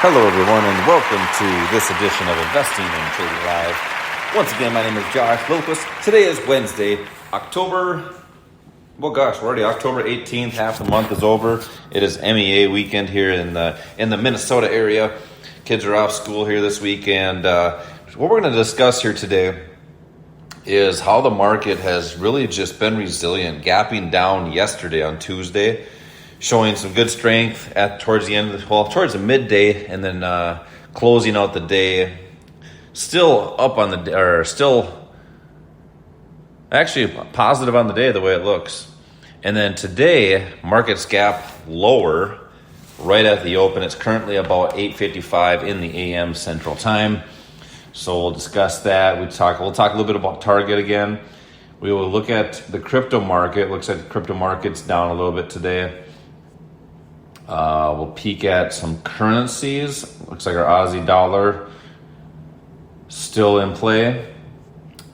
Hello, everyone, and welcome to this edition of Investing and Trading Live. Once again, my name is Josh Lilquist. Today is Wednesday, we're already October 18th. Half the month is over. It is MEA weekend here in the Minnesota area. Kids are off school here this week, and what we're going to discuss here today is how the market has really just been resilient, gapping down yesterday on Tuesday, showing some good strength towards the midday, and then closing out the day still up on still actually positive on the day the way it looks. And then today, market's gap lower right at the open. It's currently about 8:55 in the AM Central Time. So we'll discuss that. We'll talk a little bit about Target again. We will look at the crypto market. Looks like the crypto market's down a little bit today. We'll peek at some currencies. Looks like our Aussie dollar still in play.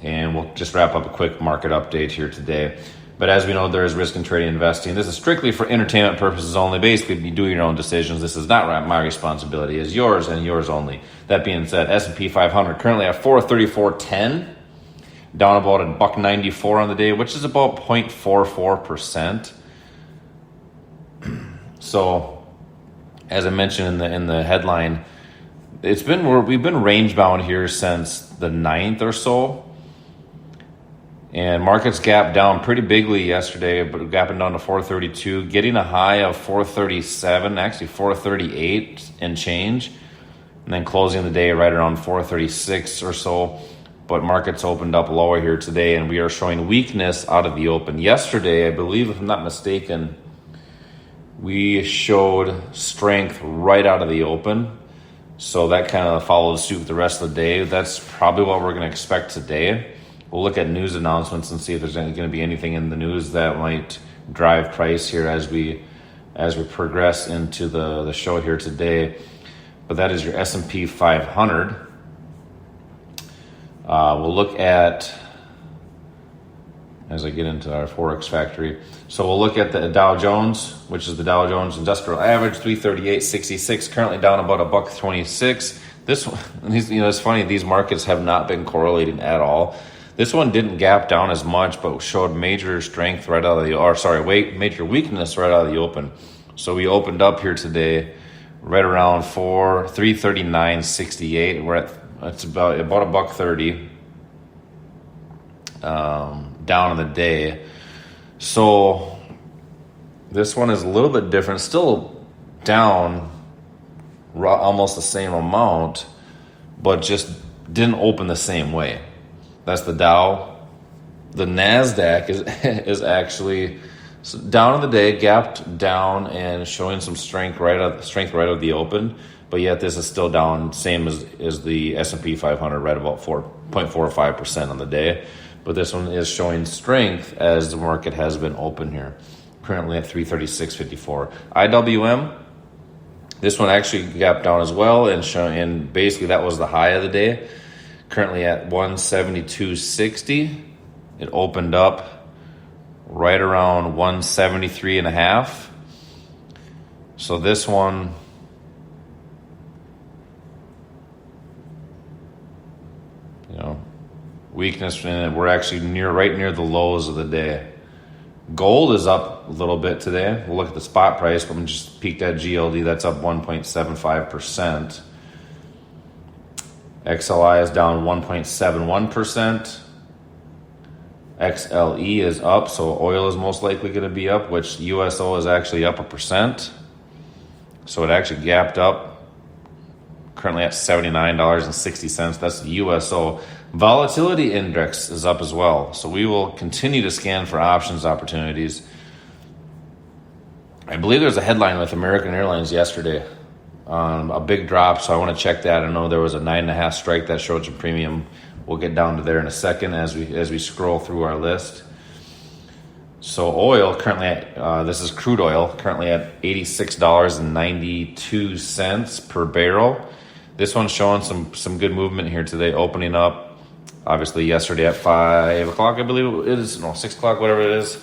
And we'll just wrap up a quick market update here today. But as we know, there is risk in trading and investing. This is strictly for entertainment purposes only. Basically, you do your own decisions. This is not my responsibility. It's yours and yours only. That being said, S&P 500 currently at 434.10, down about $1.94 on the day, which is about 0.44%. So, as I mentioned in the headline, we've been range bound here since the 9th or so. And markets gapped down pretty bigly yesterday, but gapping down to 432, getting a high of 437, actually 438 and change, and then closing the day right around 436 or so. But markets opened up lower here today, and we are showing weakness out of the open. Yesterday, I believe, if I'm not mistaken, we showed strength right out of the open. So that kind of followed suit the rest of the day. That's probably what we're going to expect today. We'll look at news announcements and see if there's going to be anything in the news that might drive price here as we progress into the show here today. But that is your S&P 500. We'll look at, as I get into our Forex factory. So we'll look at the Dow Jones, which is the Dow Jones Industrial Average, 338.66, currently down about $1.26. This one, it's funny, these markets have not been correlating at all. This one didn't gap down as much, but showed major strength major weakness right out of the open. So we opened up here today right around 339.68. It's about $1.30 down in the day. So this one is a little bit different, still down almost the same amount, but just didn't open the same way. That's the Dow. The NASDAQ is actually down in the day, gapped down and showing some strength right out of the open. But yet this is still down, same as the S&P 500, right about 4.45% on the day. But this one is showing strength as the market has been open here. Currently at 336.54. IWM, this one actually gapped down as well, and basically that was the high of the day. Currently at 172.60. It opened up right around 173.5. So this one, weakness, and we're actually right near the lows of the day. Gold is up a little bit today. We'll look at the spot price, but I'm just peeked at GLD. That's up 1.75%. XLI is down 1.71%. XLE is up, so oil is most likely going to be up, which USO is actually up 1%. So it actually gapped up, currently at $79.60. That's the USO. Volatility index is up as well. So we will continue to scan for options opportunities. I believe there's a headline with American Airlines yesterday on a big drop, so I want to check that. I know there was a 9.5 strike that showed some premium. We'll get down to there in a second as we scroll through our list. So oil currently at, this is crude oil, currently at $86.92 per barrel. This one's showing some good movement here today, opening up. Obviously yesterday at 5 o'clock, I believe it is, 6 o'clock, whatever it is.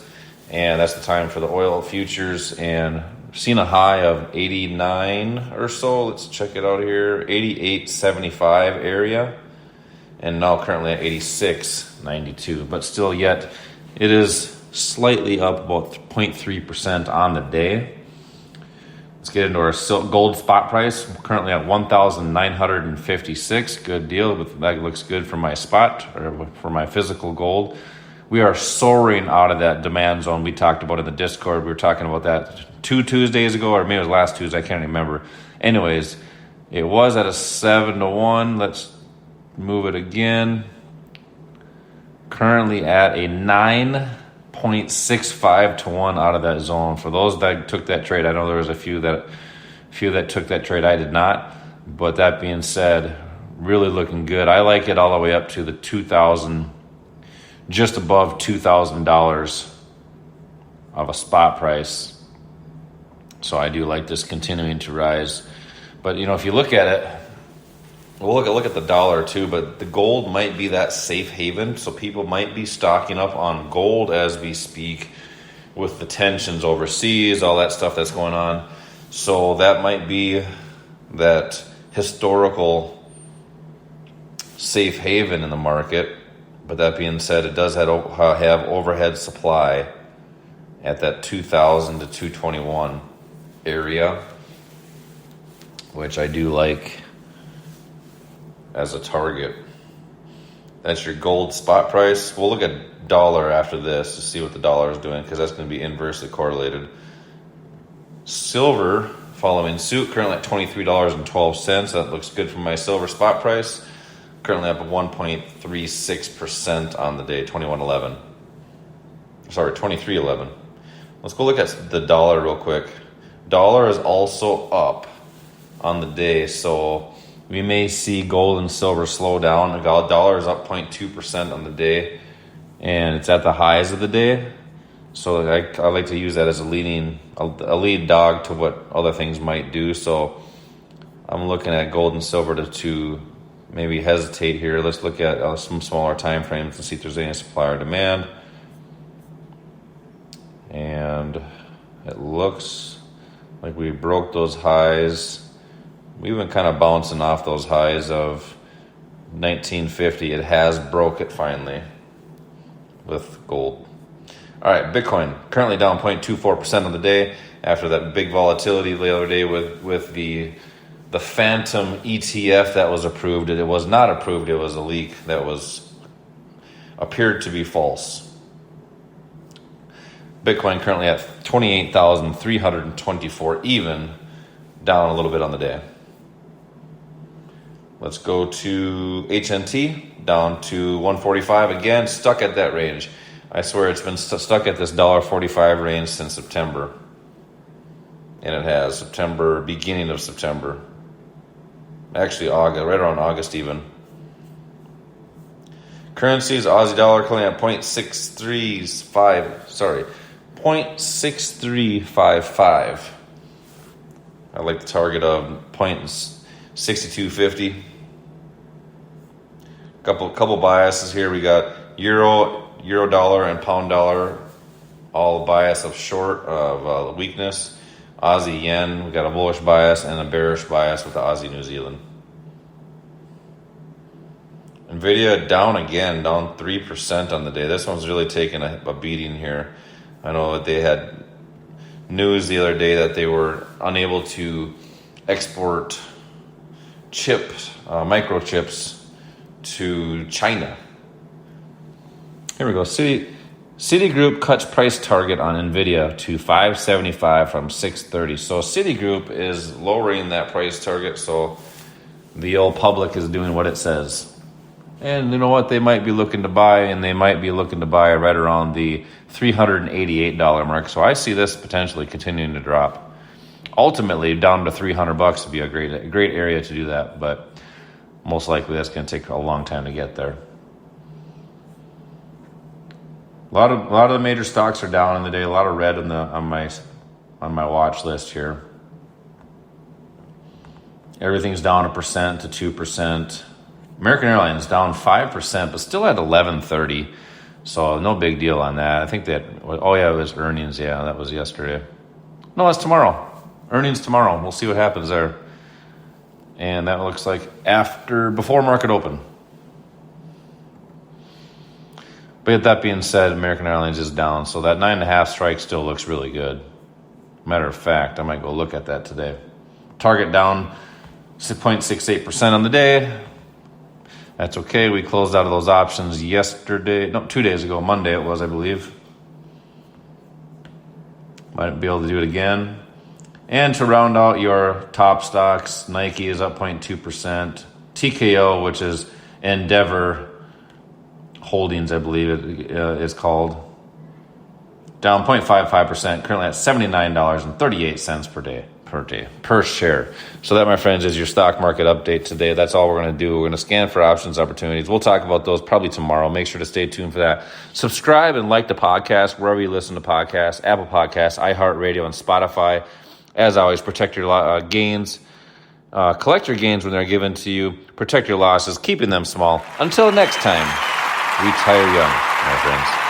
And that's the time for the oil futures and seen a high of 89 or so. Let's check it out here. 88.75 area. And now currently at 86.92. But still yet, it is slightly up about 0.3% on the day. Let's get into our gold spot price. Currently at 1,956. Good deal. That looks good for my spot, or for my physical gold. We are soaring out of that demand zone we talked about in the Discord. We were talking about that 2 Tuesdays ago, or maybe it was last Tuesday. I can't remember. Anyways, it was at a 7-1. Let's move it again. Currently at a 9.65 to 1 out of that zone. For those that took that trade, I know there was a few that took that trade. I did not. But that being said, really looking good. I like it all the way up to the 2,000, just above $2,000 of a spot price. So I do like this continuing to rise. But if you look at it, we'll look at the dollar too, but the gold might be that safe haven. So people might be stocking up on gold as we speak with the tensions overseas, all that stuff that's going on. So that might be that historical safe haven in the market. But that being said, it does have overhead supply at that 2,000 to 221 area, which I do like as a target. That's your gold spot price. We'll look at dollar after this to see what the dollar is doing, because that's going to be inversely correlated. Silver following suit, currently at $23.12. That looks good for my silver spot price. Currently up at 1.36% on the day, 23.11. Let's go look at the dollar real quick. Dollar is also up on the day, so we may see gold and silver slow down. The dollar is up 0.2% on the day, and it's at the highs of the day. So I like to use that as a lead dog to what other things might do. So I'm looking at gold and silver to maybe hesitate here. Let's look at some smaller time frames and see if there's any supply or demand. And it looks like we broke those highs. We've been kind of bouncing off those highs of 1950. It has broke it finally with gold. All right, Bitcoin currently down 0.24% on the day after that big volatility the other day with the phantom ETF that was approved. It was not approved. It was a leak that appeared to be false. Bitcoin currently at 28,324 even, down a little bit on the day. Let's go to HNT, down to 145 again, stuck at that range. I swear it's been stuck at this $1.45 range since September. And it has beginning of September. Actually August, right around August even. Currencies, Aussie dollar currently at 0.6355. I like the target of 0.6250. Couple biases here. We got euro dollar and pound dollar, all bias of short of weakness. Aussie yen, we got a bullish bias and a bearish bias with the Aussie New Zealand. Nvidia down again, down 3% on the day. This one's really taking a beating here. I know that they had news the other day that they were unable to export microchips to China. Here we go. Citigroup cuts price target on Nvidia to $575 from $630. So Citigroup is lowering that price target, so the old public is doing what it says. And you know what? They might be looking to buy, and they might be looking to buy right around the $388 mark. So I see this potentially continuing to drop. Ultimately, down to $300 would be a great area to do that, but most likely that's going to take a long time to get there. A lot of the major stocks are down in the day. A lot of red on my watch list here. Everything's down 1% to 2%. American Airlines down 5%, but still at 11.30. So no big deal on that. I think that. Oh yeah, it was earnings. Yeah, that was yesterday. No, that's tomorrow. Earnings tomorrow. We'll see what happens there. And that looks like before market open. But that being said, American Airlines is down, so that 9.5 strike still looks really good. Matter of fact, I might go look at that today. Target down 0.68% on the day. That's okay. We closed out of those options 2 days ago. Monday it was, I believe. Might be able to do it again. And to round out your top stocks, Nike is up 0.2%. TKO, which is Endeavor Holdings, I believe it is called, down 0.55%, currently at $79.38 per share. So that, my friends, is your stock market update today. That's all we're going to do. We're going to scan for options opportunities. We'll talk about those probably tomorrow. Make sure to stay tuned for that. Subscribe and like the podcast wherever you listen to podcasts, Apple Podcasts, iHeartRadio, and Spotify. As always, protect your gains. Collect your gains when they're given to you. Protect your losses, keeping them small. Until next time, retire young, my friends.